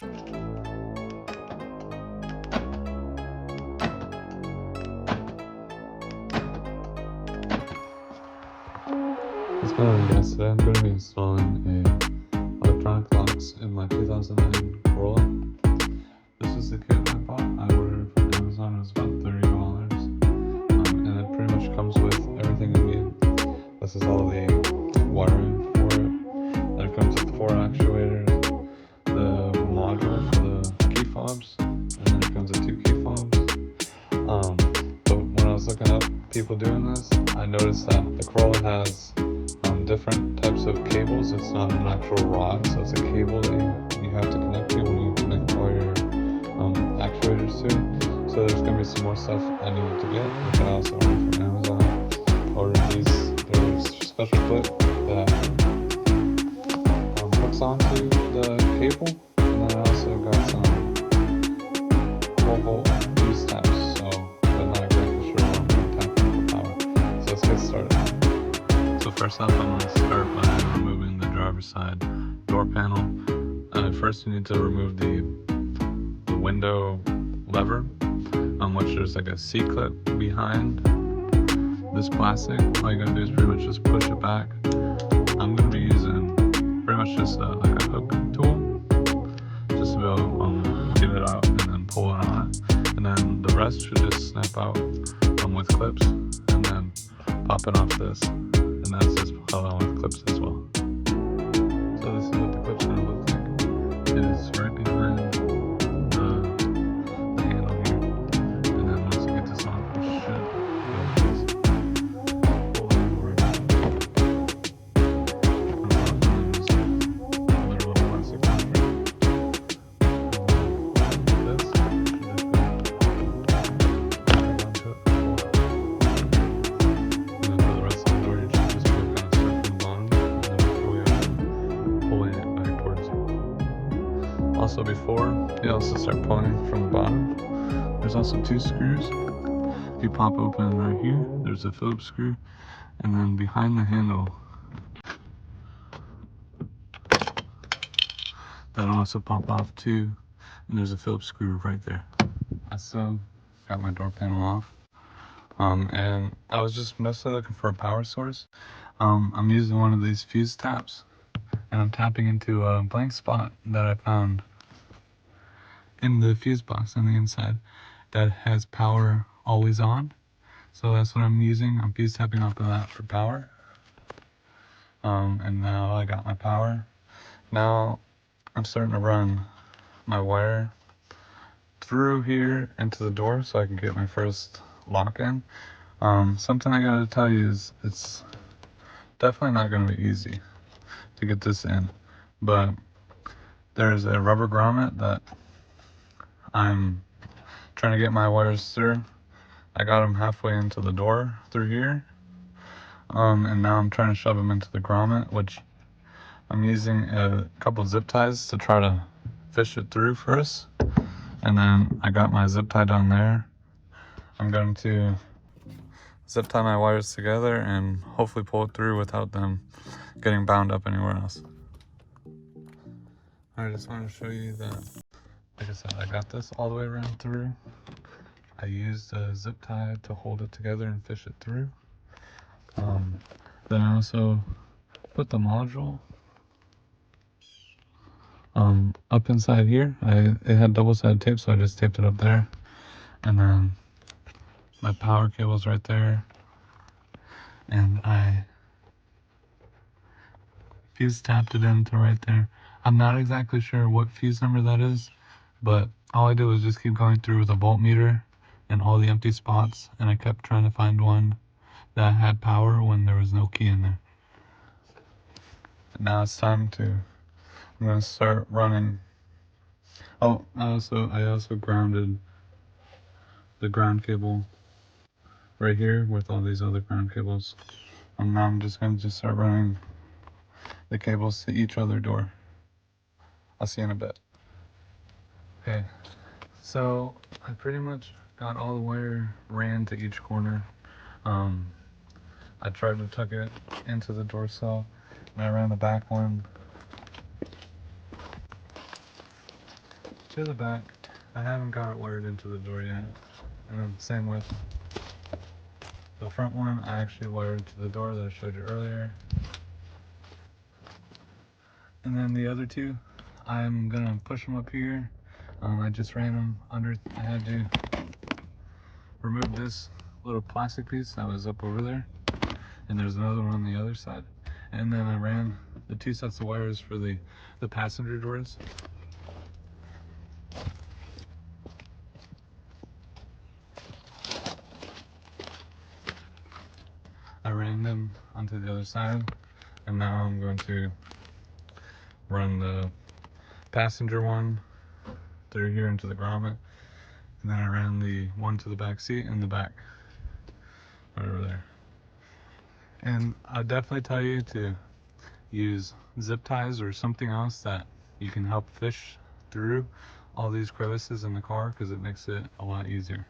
What's going on, guys? Today I'm going to be installing electronic locks in my 2009 Corolla. This is the kit I bought. I ordered it from Amazon. It was about $30, and it pretty much comes with everything you need. This is all the wiring for it. Then it comes with 4 actuators, the module for the key fobs, and then it comes with 2 key fobs. But when I was looking up people doing this, I noticed that the Corolla has different types of cables. It's not an actual rod, so it's a cable that you have to connect to when you connect all your actuators to. So there's going to be some more stuff I needed to get, which I also ordered from Amazon. Ordered these, there's a special clip that hooks onto the cable, and then I also got some 12-volt fuse taps, so I'm not exactly sure what I'm going to tap in for power. So let's get started. So first up, I'm going to start by removing the driver's side door panel. First you need to remove the window lever, which there's like a C-clip behind this plastic. All you gotta do is pretty much just push it back. I'm going to be using pretty much just like a hook tool, just to be able to get it out and then pull it out. And then the rest should just snap out with clips, and then pop it off this. And that's just how I want the clips as well. So this is what the clip's gonna look like. It is right behind the handle here. And then once you get this off, you should be able to just pull it over. And just a little plastic cover. This should just go onto it. Also, before you also start pulling from the bottom, there's also 2 screws. If you pop open right here, there's a Phillips screw, and then behind the handle, that'll also pop off too, and there's a Phillips screw right there. I still got my door panel off, and I was just mostly looking for a power source. I'm using one of these fuse taps, and I'm tapping into a blank spot that I found in the fuse box on the inside that has power always on. So that's what I'm using. I'm fuse tapping off of that for power. And now I got my power. Now I'm starting to run my wire through here into the door so I can get my first lock in. Something I gotta tell you is it's definitely not gonna be easy to get this in, but there's a rubber grommet that I'm trying to get my wires through. I got them halfway into the door through here, and now I'm trying to shove them into the grommet, which I'm using a couple zip ties to try to fish it through first. And then I got my zip tie down there. I'm going to zip tie my wires together and hopefully pull it through without them getting bound up anywhere else. I just want to show you that, like I said, I got this all the way around through. I used a zip tie to hold it together and fish it through. Then I also put the module up inside here. It had double-sided tape, so I just taped it up there. And then my power cable's right there. And I fuse tapped it into right there. I'm not exactly sure what fuse number that is, but all I did was just keep going through with a voltmeter and all the empty spots, and I kept trying to find one that had power when there was no key in there. And now it's time to, I'm gonna start running. Oh, I also grounded the ground cable right here with all these other ground cables. And now I'm just gonna start running the cables to each other door. I'll see you in a bit. Okay, so I pretty much got all the wire ran to each corner. I tried to tuck it into the door cell, and I ran the back one to the back. I haven't got it wired into the door yet. And then same with the front one. I actually wired to the door that I showed you earlier. And then the other two, I'm gonna push them up here. I just ran them under. I had to remove this little plastic piece that was up over there, and there's another one on the other side. And then I ran the two sets of wires for the passenger doors. I ran them onto the other side, and now I'm going to run the passenger one through here into the grommet, and then I ran the one to the back seat in the back right over there. And I'll definitely tell you to use zip ties or something else that you can help fish through all these crevices in the car, because it makes it a lot easier.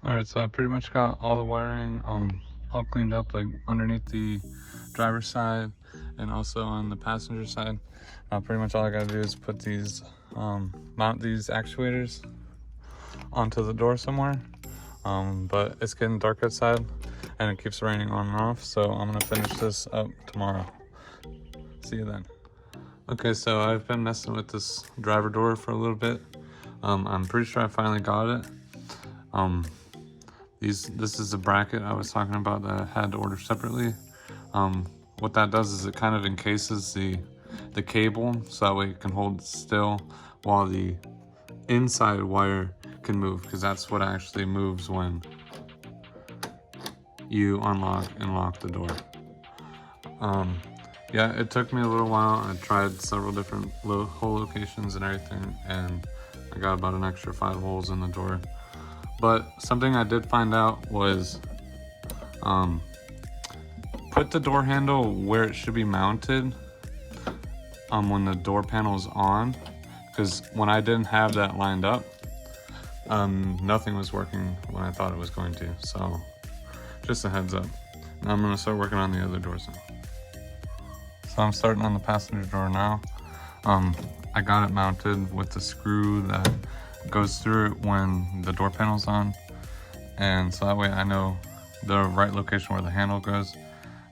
Alright, so I pretty much got all the wiring all cleaned up, like underneath the driver's side and also on the passenger side. Pretty much all I gotta do is put these, mount these actuators onto the door somewhere. But it's getting dark outside and it keeps raining on and off, so I'm gonna finish this up tomorrow. See you then. Okay, so I've been messing with this driver door for a little bit. I'm pretty sure I finally got it. This is a bracket I was talking about that I had to order separately. What that does is it kind of encases the cable, so that way it can hold still while the inside wire can move, because that's what actually moves when you unlock and lock the door. Yeah, it took me a little while. I tried several different hole locations and everything, and I got about an extra 5 holes in the door. But something I did find out was put the door handle where it should be mounted when the door panel's on, because when I didn't have that lined up, nothing was working when I thought it was going to. So just a heads up. Now I'm gonna start working on the other doors now. So I'm starting on the passenger door now. I got it mounted with the screw that goes through it when the door panel's on. And so that way I know the right location where the handle goes.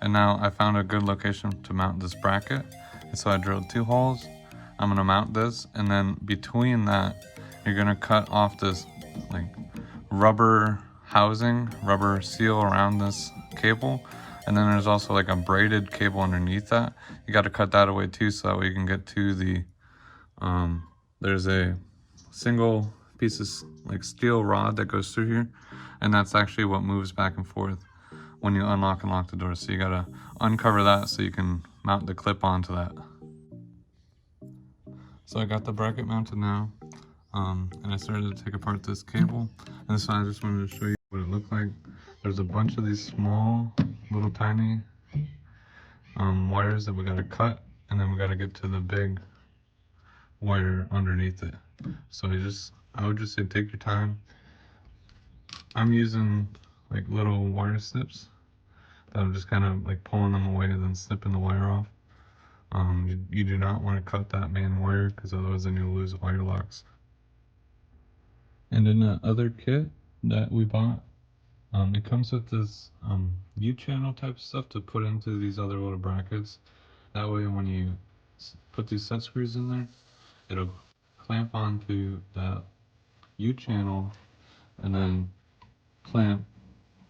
And now I found a good location to mount this bracket. And so I drilled 2 holes. I'm gonna mount this, and then between that, you're gonna cut off this like rubber housing, rubber seal around this cable. And then there's also like a braided cable underneath that. You gotta cut that away too, so that way you can get to the, there's a single piece of like steel rod that goes through here. And that's actually what moves back and forth when you unlock and lock the door. So you gotta uncover that so you can mount the clip onto that. So I got the bracket mounted now, and I started to take apart this cable. And so I just wanted to show you what it looked like. There's a bunch of these small, little tiny wires that we gotta cut, and then we gotta get to the big wire underneath it. So I would just say take your time. I'm using like little wire snips that I'm just kind of like pulling them away and then snipping the wire off. You do not want to cut that main wire, because otherwise then you'll lose wire locks. And in the other kit that we bought, it comes with this U-channel type stuff to put into these other little brackets. That way when you put these set screws in there, it'll clamp onto that U-channel and then clamp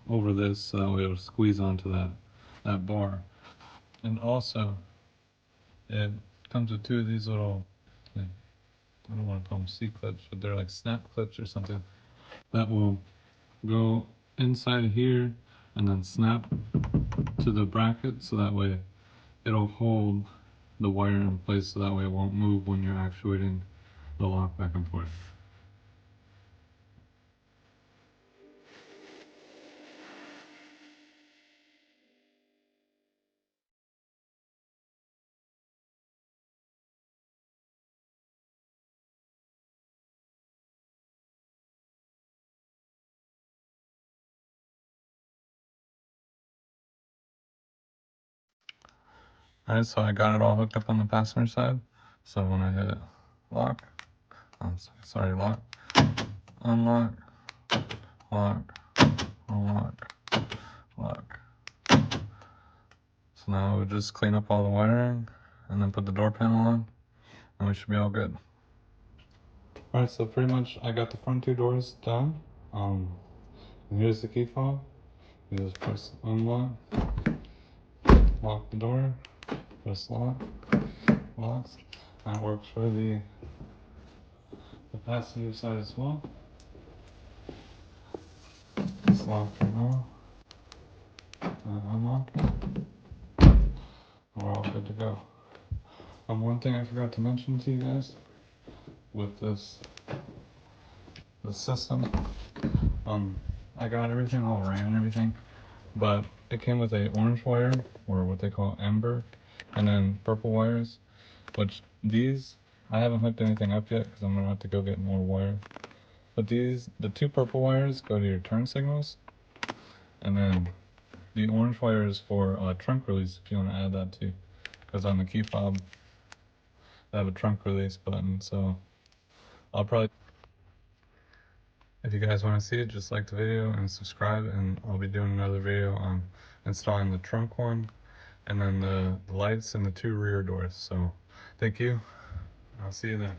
over this, so that way it'll squeeze onto that bar. And also it comes with 2 of these little, like, I don't want to call them C-clips, but they're like snap clips or something, that will go inside of here and then snap to the bracket, so that way it'll hold the wire in place, so that way it won't move when you're actuating the lock back and forth. Alright, so I got it all hooked up on the passenger side. So when I hit lock, lock, unlock, lock, unlock, lock. So now we'll just clean up all the wiring and then put the door panel on, and we should be all good. Alright, so pretty much I got the front 2 doors done. And here's the key fob. You just press unlock, lock the door, press lock, locks. That works for the passenger side as well. Just lock it now, and unlock. We're all good to go. One thing I forgot to mention to you guys with the system, I got everything all ran and everything, but it came with a orange wire, or what they call ember, and then purple wires, which these, I haven't hooked anything up yet because I'm gonna have to go get more wire. But the 2 purple wires go to your turn signals, and then the orange wire is for trunk release, if you want to add that too, because on the key fob I have a trunk release button. So I'll probably, if you guys want to see it, just like the video and subscribe, and I'll be doing another video on installing the trunk one, and then the lights and the 2 rear doors. So thank you, I'll see you then.